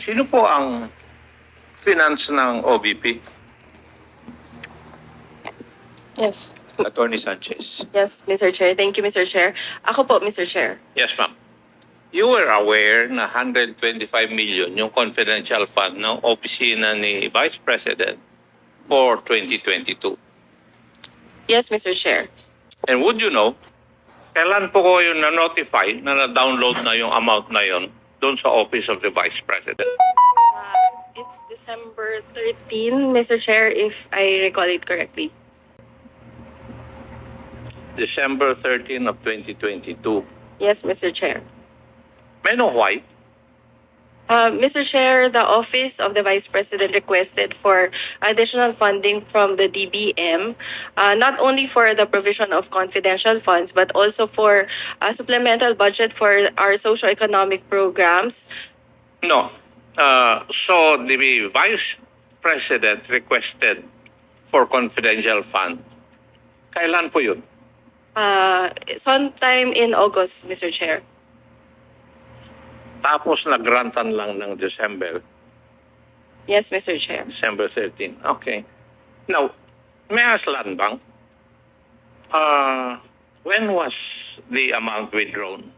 Sino po ang finance ng OVP? Yes. Attorney Sanchez. Yes, Mr. Chair. Thank you, Mr. Chair. Ako po, Mr. Chair. Yes, ma'am. You were aware na 125 million yung confidential fund ng opisina ni Vice President for 2022. Yes, Mr. Chair. And would you know, kailan po ko yung na-notify na na-download na yung amount na yun doon sa Office of the Vice President? It's December 13, Mr. Chair, if I recall it correctly. December 13 of 2022. Yes, Mr. Chair. May know why? Mr. Chair, the Office of the Vice President requested for additional funding from the DBM, not only for the provision of confidential funds, but also for a supplemental budget for our socio-economic programs. No. So the Vice President requested for confidential fund. Kailan po yun? Sometime in August, Mr. Chair. Tapos nagrantan lang ng December. Yes, Mr. Chair. December 13. Okay. Now, may I ask Land Bank, when was the amount withdrawn?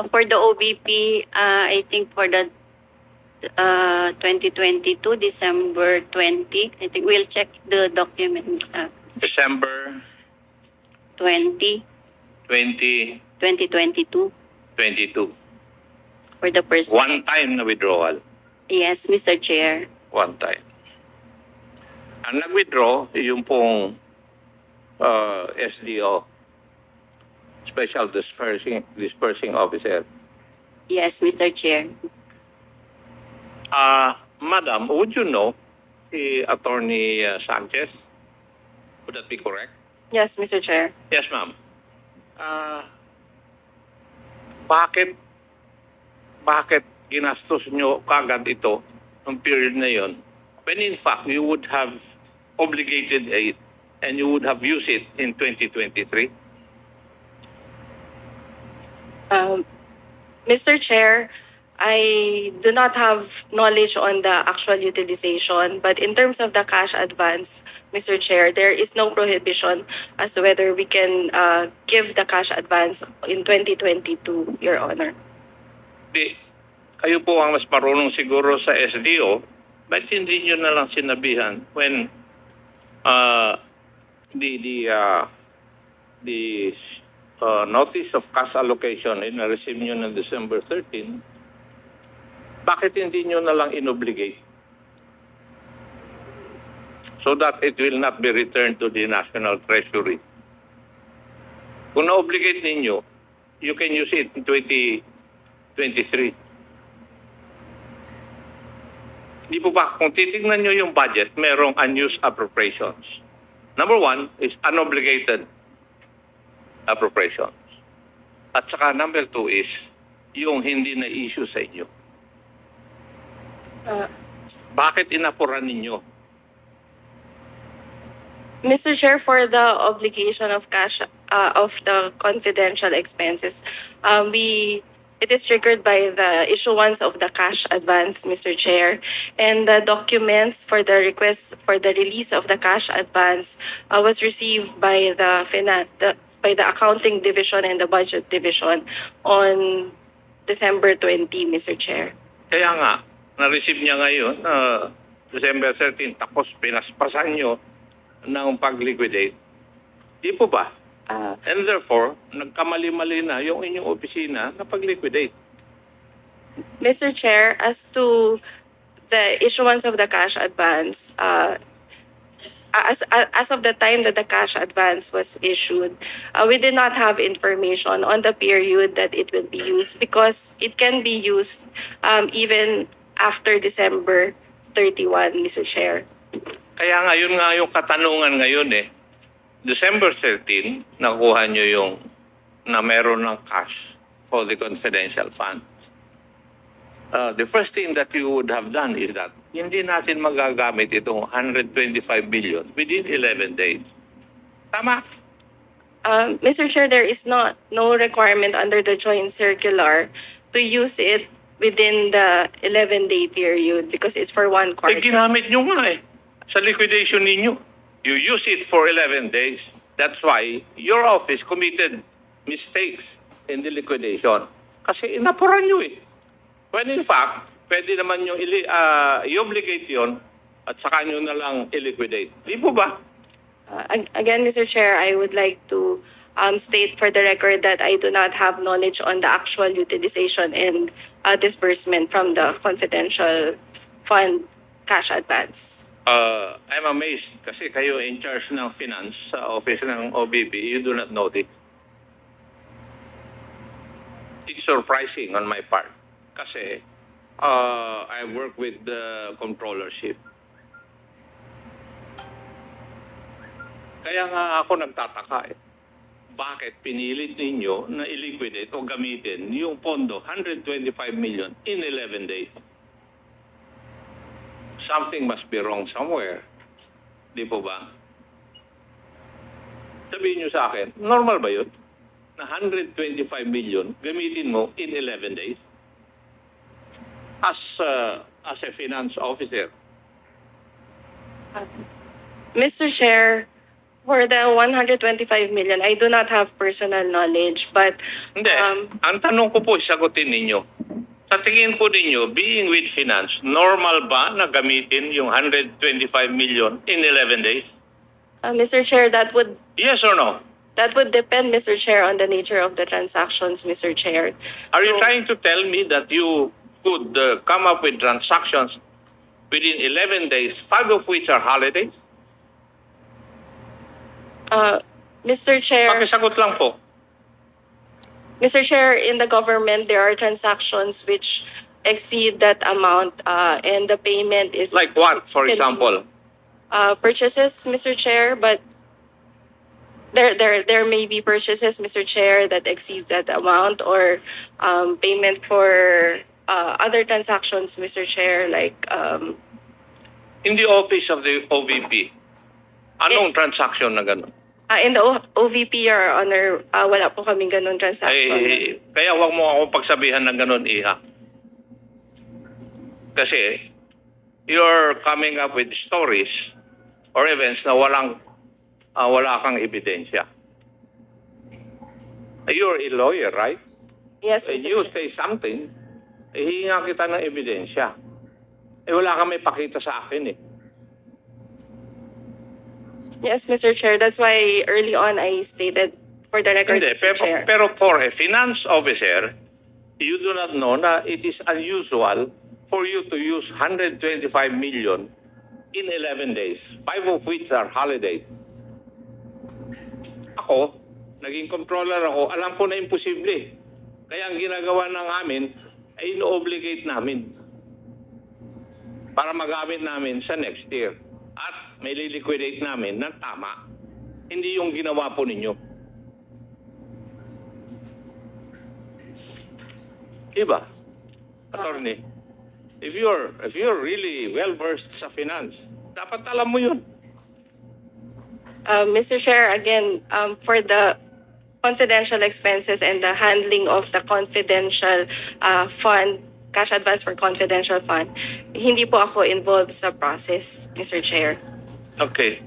For the OBP, I think for the 2022, December 20, I think we'll check the document. December 20, 2022 2022. for the first. One time na withdrawal. Yes, Mr. Chair. One time. Ang nag-withdraw, yung pong SDO, Special Dispersing Officer. Yes, Mr. Chair. Madam, would you know si Attorney Sanchez? Would that be correct? Yes, Mr. Chair. Yes, ma'am. Bakit ginastos nyo kagad ito ng period na yon when in fact you would have obligated it and you would have used it in 2023? Mr. Chair, I do not have knowledge on the actual utilization, but in terms of the cash advance, Mr. Chair, there is no prohibition as to whether we can give the cash advance in 2022, Your Honor. Di, kayo po ang mas marunong siguro sa SDO, ba't hindi nyo na lang sinabihan when the notice of cash allocation na receive nyo ng December 13, bakit hindi nyo na lang inobligate so that it will not be returned to the National Treasury? Kung na-obligate ninyo, you can use it in 2023. Di po ba, kung titignan nyo yung budget, merong unused appropriations. Number one is unobligated appropriations. At saka number two is yung hindi na issue sa inyo. Bakit inapuran ninyo? Mr. Chair, for the obligation of cash of the confidential expenses, it is triggered by the issuance of the cash advance, Mr. Chair, and the documents for the request for the release of the cash advance was received by by the accounting division and the budget division on December 20, Mr. Chair. Kaya nga, na-receive niya ngayon, December 13, tapos pinaspasan nyo ng pag-liquidate. Di po ba? And therefore, nagkamali-mali na yung inyong opisina na pag-liquidate. Mr. Chair, as to the issuance of the cash advance, as of the time that the cash advance was issued, we did not have information on the period that it will be used because it can be used even after December 31, Mr. Chair. Kaya ngayon nga yung katanungan ngayon December 13, nakuha nyo yung na meron ng cash for the confidential fund. The first thing that you would have done is that hindi natin magagamit itong 125 billion within 11 days. Tama? Mr. Chair, there is no requirement under the joint circular to use it within the 11-day period because it's for one Eh, quarter. ginamit nyo nga eh. Sa liquidation ninyo. You use it for 11 days. That's why your office committed mistakes in the liquidation. Kasi inapuran nyo eh. When in fact, pwede naman nyo i-obligate yun at saka nyo na lang i-liquidate. Di po ba? Again, Mr. Chair, I would like to state for the record that I do not have knowledge on the actual utilization and disbursement from the confidential fund cash advance. I'm amazed kasi kayo in charge ng finance sa office ng OBP, you do not know this. It's surprising on my part kasi I work with the controllership. Kaya nga ako nagtataka eh. Bakit pinilit ninyo na i-liquidate o gamitin yung pondo 125 million in 11 days? Something must be wrong somewhere. Di po ba? Sabihin nyo sa akin, normal ba yun? Na 125 million gamitin mo in 11 days? As a finance officer. Mr. Chair, for the 125 million, I do not have personal knowledge, but Hindi. Ang tanong ko po, sagutin ninyo. Sa tingin po ninyo, being with finance, normal ba na gamitin yung 125 million in 11 days? Mr. Chair, Yes or no? that would depend, Mr. Chair, on the nature of the transactions, Mr. Chair. Are you So- trying to tell me that you could come up with transactions within 11 days, 5 of which are holidays? Mr. Chair, Pakisagot lang po. Mr. Chair, in the government, there are transactions which exceed that amount, and the payment is Like what, for example? purchases, Mr. Chair, but there may be purchases, Mr. Chair, that exceeds that amount, or payment for other transactions, Mr. Chair, like In the office of the OVP, anong transaction na gano'n? in the OVP, Your Honor, wala po kaming ganun transaction. Kaya wag mo akong pagsabihan ng gano'n, Iha. Kasi, you're coming up with stories or events na wala kang ebidensya. You're a lawyer, right? Yes, When Mr. you Chair. say something, hihinga kita ng ebidensya. Wala kang may pakita sa akin eh. Yes, Mr. Chair. That's why early on I stated for the record, Hindi, Mr. Chair. pero for a finance officer, you do not know na it is unusual for you to use 125 million in 11 days, 5 of which are holidays. Ako, naging controller ako, alam ko na imposible. Kaya ang ginagawa ng amin ay ino-obligate namin para magamit namin sa next year. At may liquidate namin ng tama. Hindi yung ginawa po ninyo. Diba? Attorney, if you're really well versed sa finance, dapat alam mo yun. Mr. Chair, again, for the confidential expenses and the handling of the confidential fund, cash advance for confidential fund, hindi po ako involved sa process, Mr. Chair. Okay.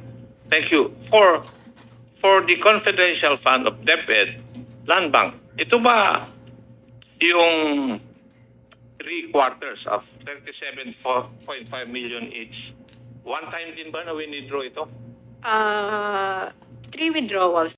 Thank you. For the confidential fund of DepEd, Land Bank, ito ba yung 3/4 of 37.5 million each? One time din ba na winidraw ito? 3 withdrawals.